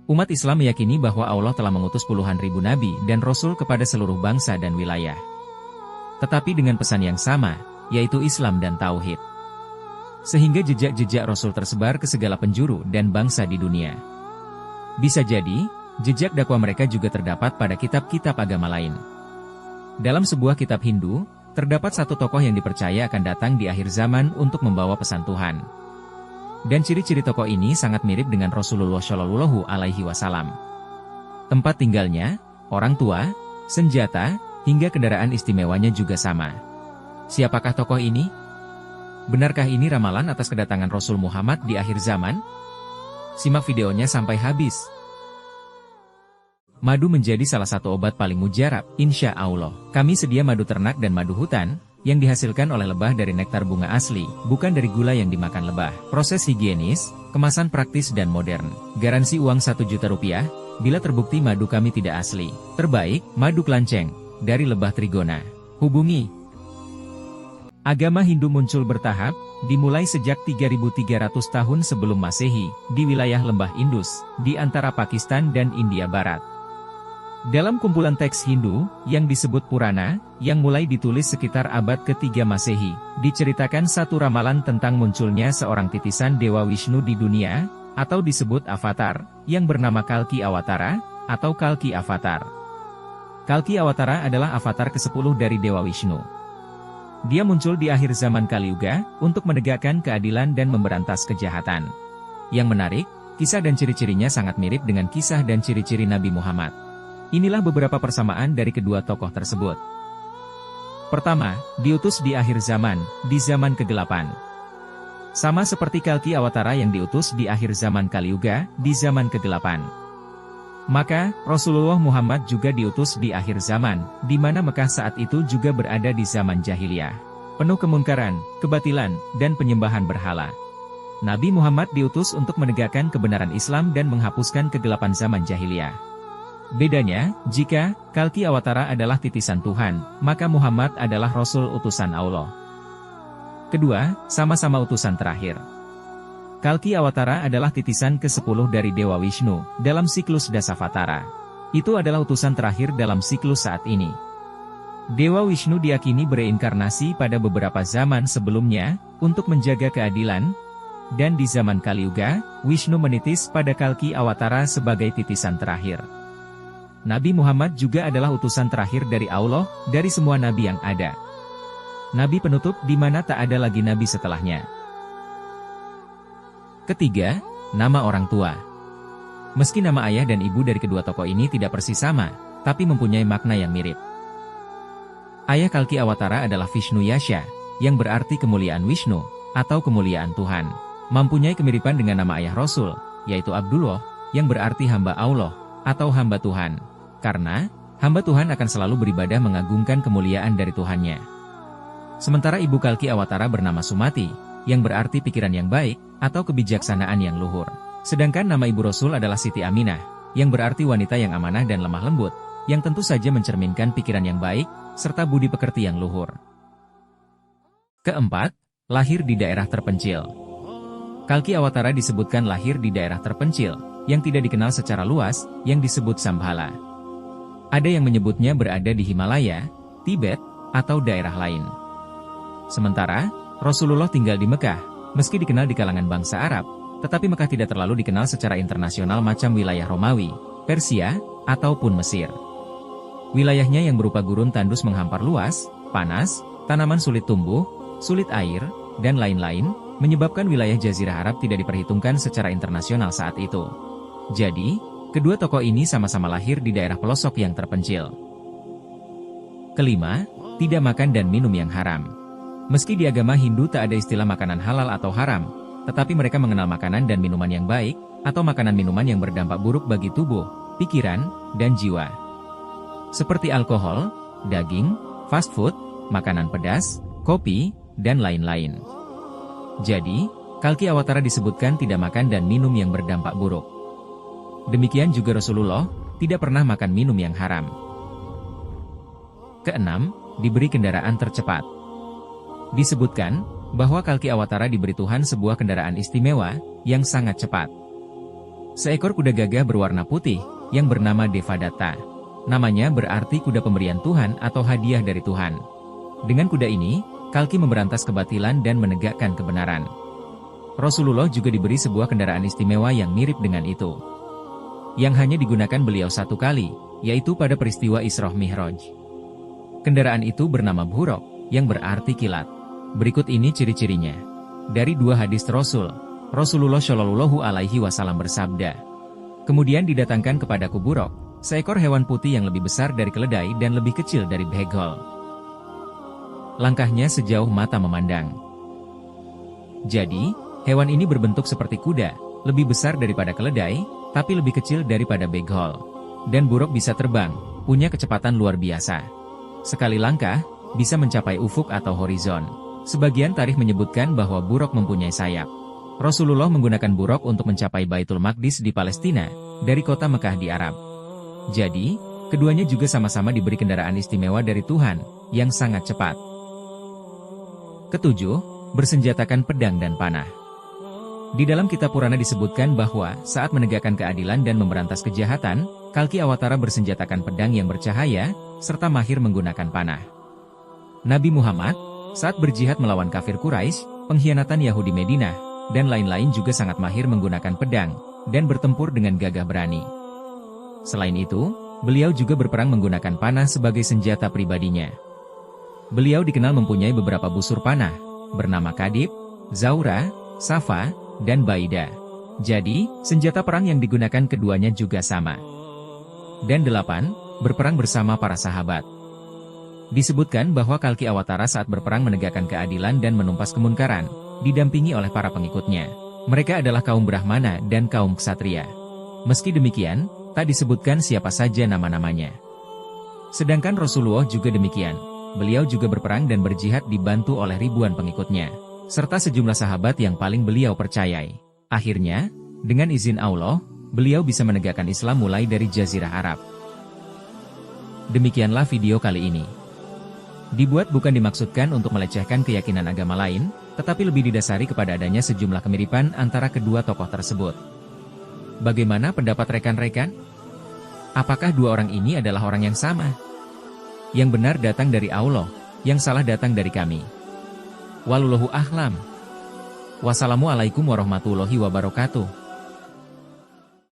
Umat Islam meyakini bahwa Allah telah mengutus puluhan ribu nabi dan rasul kepada seluruh bangsa dan wilayah. Tetapi dengan pesan yang sama, yaitu Islam dan Tauhid. Sehingga jejak-jejak rasul tersebar ke segala penjuru dan bangsa di dunia. Bisa jadi, jejak dakwah mereka juga terdapat pada kitab-kitab agama lain. Dalam sebuah kitab Hindu, terdapat satu tokoh yang dipercaya akan datang di akhir zaman untuk membawa pesan Tuhan. Dan ciri-ciri tokoh ini sangat mirip dengan Rasulullah Shallallahu Alaihi Wasallam. Tempat tinggalnya, orang tua, senjata, hingga kendaraan istimewanya juga sama. Siapakah tokoh ini? Benarkah ini ramalan atas kedatangan Rasul Muhammad di akhir zaman? Simak videonya sampai habis. Madu menjadi salah satu obat paling mujarab, insya Allah. Kami sedia madu ternak dan madu hutan, yang dihasilkan oleh lebah dari nektar bunga asli, bukan dari gula yang dimakan lebah. Proses higienis, kemasan praktis dan modern. Garansi uang 1 juta rupiah, bila terbukti madu kami tidak asli. Terbaik, madu kelanceng, dari lebah trigona. Hubungi. Agama Hindu muncul bertahap, dimulai sejak 3.300 tahun sebelum Masehi, di wilayah lembah Indus, di antara Pakistan dan India Barat. Dalam kumpulan teks Hindu, yang disebut Purana, yang mulai ditulis sekitar abad ke-3 Masehi, diceritakan satu ramalan tentang munculnya seorang titisan Dewa Wisnu di dunia, atau disebut Avatar, yang bernama Kalki Awatara, atau Kalki Avatar. Kalki Awatara adalah avatar ke-10 dari Dewa Wisnu. Dia muncul di akhir zaman Kaliuga, untuk menegakkan keadilan dan memberantas kejahatan. Yang menarik, kisah dan ciri-cirinya sangat mirip dengan kisah dan ciri-ciri Nabi Muhammad. Inilah beberapa persamaan dari kedua tokoh tersebut. Pertama, diutus di akhir zaman, di zaman kegelapan. Sama seperti Kalki Awatara yang diutus di akhir zaman Kaliuga, di zaman kegelapan. Maka, Rasulullah Muhammad juga diutus di akhir zaman, di mana Mekah saat itu juga berada di zaman jahiliyah. Penuh kemunkaran, kebatilan, dan penyembahan berhala. Nabi Muhammad diutus untuk menegakkan kebenaran Islam dan menghapuskan kegelapan zaman jahiliyah. Bedanya, jika Kalki Awatara adalah titisan Tuhan, maka Muhammad adalah Rasul utusan Allah. Kedua, sama-sama utusan terakhir. Kalki Awatara adalah titisan ke-10 dari Dewa Wisnu, dalam siklus Dasavatara. Itu adalah utusan terakhir dalam siklus saat ini. Dewa Wisnu diyakini bereinkarnasi pada beberapa zaman sebelumnya, untuk menjaga keadilan, dan di zaman Kaliuga, Wisnu menitis pada Kalki Awatara sebagai titisan terakhir. Nabi Muhammad juga adalah utusan terakhir dari Allah, dari semua nabi yang ada. Nabi penutup di mana tak ada lagi nabi setelahnya. Ketiga, nama orang tua. Meski nama ayah dan ibu dari kedua tokoh ini tidak persis sama, tapi mempunyai makna yang mirip. Ayah Kalki Awatara adalah Vishnu Yasha, yang berarti kemuliaan Wisnu, atau kemuliaan Tuhan. Mempunyai kemiripan dengan nama ayah Rasul, yaitu Abdullah, yang berarti hamba Allah, atau hamba Tuhan. Karena, hamba Tuhan akan selalu beribadah mengagungkan kemuliaan dari Tuhannya. Sementara ibu Kalki Awatara bernama Sumati, yang berarti pikiran yang baik, atau kebijaksanaan yang luhur. Sedangkan nama ibu Rasul adalah Siti Aminah, yang berarti wanita yang amanah dan lemah lembut, yang tentu saja mencerminkan pikiran yang baik, serta budi pekerti yang luhur. Keempat, lahir di daerah terpencil. Kalki Awatara disebutkan lahir di daerah terpencil, yang tidak dikenal secara luas, yang disebut Sambhala. Ada yang menyebutnya berada di Himalaya, Tibet, atau daerah lain. Sementara, Rasulullah tinggal di Mekah, meski dikenal di kalangan bangsa Arab, tetapi Mekah tidak terlalu dikenal secara internasional macam wilayah Romawi, Persia, ataupun Mesir. Wilayahnya yang berupa gurun tandus menghampar luas, panas, tanaman sulit tumbuh, sulit air, dan lain-lain, menyebabkan wilayah Jazirah Arab tidak diperhitungkan secara internasional saat itu. Jadi, kedua tokoh ini sama-sama lahir di daerah pelosok yang terpencil. Kelima, tidak makan dan minum yang haram. Meski di agama Hindu tak ada istilah makanan halal atau haram, tetapi mereka mengenal makanan dan minuman yang baik, atau makanan minuman yang berdampak buruk bagi tubuh, pikiran, dan jiwa. Seperti alkohol, daging, fast food, makanan pedas, kopi, dan lain-lain. Jadi, Kalki Awatara disebutkan tidak makan dan minum yang berdampak buruk. Demikian juga Rasulullah, tidak pernah makan minum yang haram. Keenam, diberi kendaraan tercepat. Disebutkan bahwa Kalki Awatara diberi Tuhan sebuah kendaraan istimewa yang sangat cepat. Seekor kuda gagah berwarna putih, yang bernama Devadatta. Namanya berarti kuda pemberian Tuhan atau hadiah dari Tuhan. Dengan kuda ini, Kalki memberantas kebatilan dan menegakkan kebenaran. Rasulullah juga diberi sebuah kendaraan istimewa yang mirip dengan itu, yang hanya digunakan beliau satu kali, yaitu pada peristiwa Isra Mi'raj. Kendaraan itu bernama Buraq, yang berarti kilat. Berikut ini ciri-cirinya. Dari dua hadis Rasulullah Shallallahu Alaihi Wasallam bersabda, "Kemudian didatangkan kepadaku Buraq, seekor hewan putih yang lebih besar dari keledai dan lebih kecil dari begol. Langkahnya sejauh mata memandang." Jadi, hewan ini berbentuk seperti kuda, lebih besar daripada keledai, tapi lebih kecil daripada begol. Dan Buraq bisa terbang, punya kecepatan luar biasa. Sekali langkah, bisa mencapai ufuk atau horizon. Sebagian tarikh menyebutkan bahwa Buraq mempunyai sayap. Rasulullah menggunakan Buraq untuk mencapai Baitul Maqdis di Palestina, dari kota Mekah di Arab. Jadi, keduanya juga sama-sama diberi kendaraan istimewa dari Tuhan, yang sangat cepat. Ketujuh, bersenjatakan pedang dan panah. Di dalam kitab Purana disebutkan bahwa saat menegakkan keadilan dan memberantas kejahatan, Kalki Awatara bersenjatakan pedang yang bercahaya, serta mahir menggunakan panah. Nabi Muhammad, saat berjihad melawan kafir Quraisy, pengkhianatan Yahudi Madinah, dan lain-lain juga sangat mahir menggunakan pedang, dan bertempur dengan gagah berani. Selain itu, beliau juga berperang menggunakan panah sebagai senjata pribadinya. Beliau dikenal mempunyai beberapa busur panah, bernama Kadib, Zaura, Safa, dan Baida. Jadi, senjata perang yang digunakan keduanya juga sama. Dan 8, berperang bersama para sahabat. Disebutkan bahwa Kalki Awatara saat berperang menegakkan keadilan dan menumpas kemungkaran, didampingi oleh para pengikutnya. Mereka adalah kaum Brahmana dan kaum Ksatria. Meski demikian, tak disebutkan siapa saja nama-namanya. Sedangkan Rasulullah juga demikian. Beliau juga berperang dan berjihad dibantu oleh ribuan pengikutnya, serta sejumlah sahabat yang paling beliau percayai. Akhirnya, dengan izin Allah, beliau bisa menegakkan Islam mulai dari Jazirah Arab. Demikianlah video kali ini. Dibuat bukan dimaksudkan untuk melecehkan keyakinan agama lain, tetapi lebih didasari kepada adanya sejumlah kemiripan antara kedua tokoh tersebut. Bagaimana pendapat rekan-rekan? Apakah dua orang ini adalah orang yang sama? Yang benar datang dari Allah, yang salah datang dari kami. Wallahu a'lam. Wassalamualaikum warahmatullahi wabarakatuh.